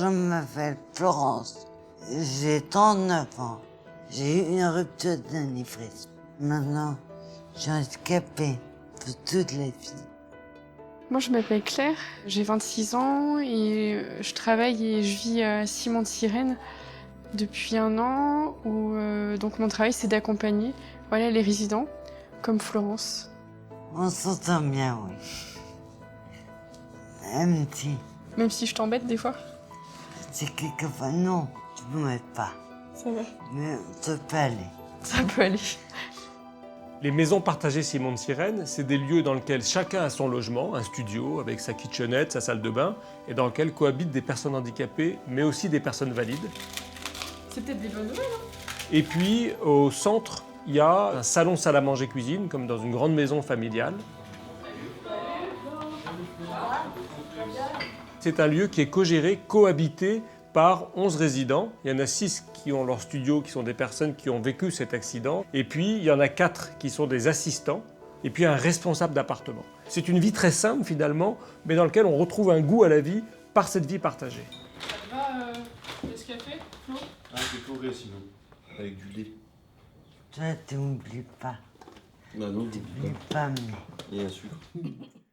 je m'appelle Florence. J'ai 39 ans. J'ai eu une rupture d'anévrisme. Maintenant, je suis handicapée pour toute la vie. Moi, je m'appelle Claire, j'ai 26 ans et je travaille et je vis à Simon-de-Sirène depuis 1 an. Donc mon travail, c'est d'accompagner les résidents, comme Florence. On s'entend bien, oui. Un petit. Même si je t'embête des fois. C'est quelquefois, non, tu ne m'aides pas. Ça va. Mais ça peut aller. Ça peut aller. Les maisons partagées Simon-de-Sirène, c'est des lieux dans lesquels chacun a son logement, un studio avec sa kitchenette, sa salle de bain, et dans lequel cohabitent des personnes handicapées, mais aussi des personnes valides. C'est peut-être des bonnes nouvelles, hein. Et puis, au centre, il y a un salon salle à manger cuisine, comme dans une grande maison familiale. C'est un lieu qui est co-géré, cohabité par 11 résidents. Il y en a 6 qui ont leur studio, qui sont des personnes qui ont vécu cet accident. Et puis, il y en a 4 qui sont des assistants. Et puis, un responsable d'appartement. C'est une vie très simple, finalement, mais dans laquelle on retrouve un goût à la vie par cette vie partagée. Ça va, qu'est-ce qu'elle fait, Flo? Ah, c'est coloré sinon, avec du lait. Toi, tu n'oublies pas. Bah non, Tu n'oublies pas, mais... et un sucre.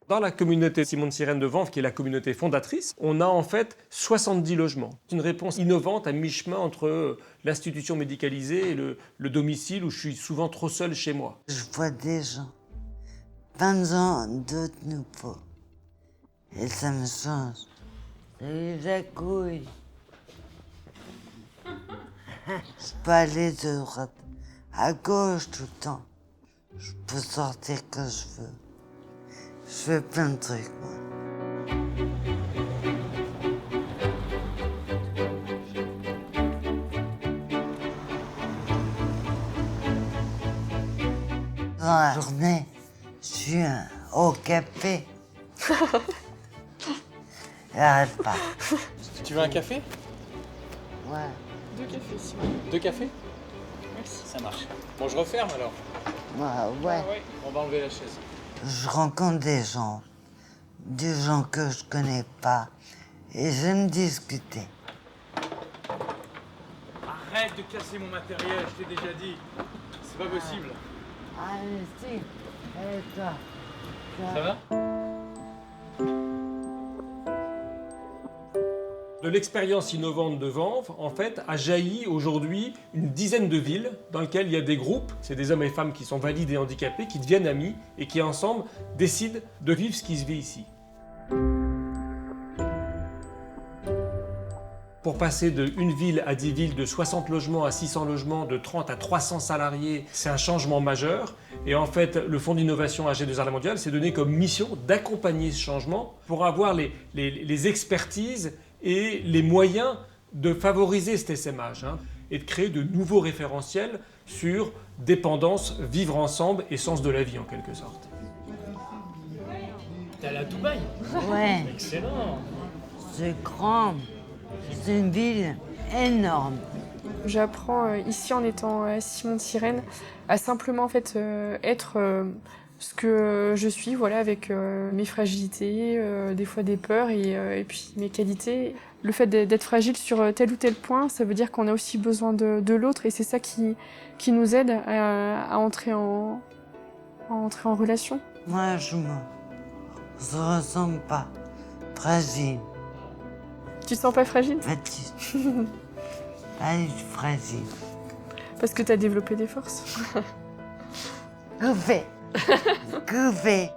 Dans la communauté Simon-de-Sirène de Vanves, qui est la communauté fondatrice, on a en fait 70 logements. C'est une réponse innovante à mi-chemin entre l'institution médicalisée et le domicile où je suis souvent trop seul chez moi. Je vois des gens, plein de gens, d'autres nouveaux. Et ça me change. Salut la couille. Je peux aller de droite à gauche tout le temps. Je peux sortir quand je veux. Je fais plein de trucs, moi. Dans la journée, je suis au café. J'arrête pas. Tu veux un café? Ouais. 2 cafés, Simon. 2 cafés? Merci. Ça marche. Bon, je referme alors. Ouais. On va enlever la chaise. Je rencontre des gens que je connais pas, et j'aime discuter. Arrête de casser mon matériel, je t'ai déjà dit. C'est pas possible. Allez, si. Et toi? Ça va? De l'expérience innovante de Vanves, en fait, a jailli aujourd'hui une dizaine de villes dans lesquelles il y a des groupes, c'est des hommes et femmes qui sont valides et handicapés, qui deviennent amis et qui ensemble décident de vivre ce qui se vit ici. Pour passer d'une ville à 10 villes, de 60 logements à 600 logements, de 30 à 300 salariés, c'est un changement majeur. Et en fait, le Fonds d'innovation AG2R mondial s'est donné comme mission d'accompagner ce changement pour avoir les expertises et les moyens de favoriser cet essaimage et de créer de nouveaux référentiels sur dépendance, vivre ensemble et sens de la vie en quelque sorte. T'es allé à Dubaï? Ouais, Excellent. c'est grand. C'est une ville énorme. J'apprends ici en étant à Simon-de-Sirène à simplement en fait être ce que je suis, avec mes fragilités, des fois des peurs et puis mes qualités. Le fait d'être fragile sur tel ou tel point, ça veut dire qu'on a aussi besoin de l'autre et c'est ça qui nous aide à entrer en relation. Moi, je me ressens pas fragile. Tu te sens pas fragile? Petite. Allez, je suis fragile. Parce que tu as développé des forces. Coupé. Coupé.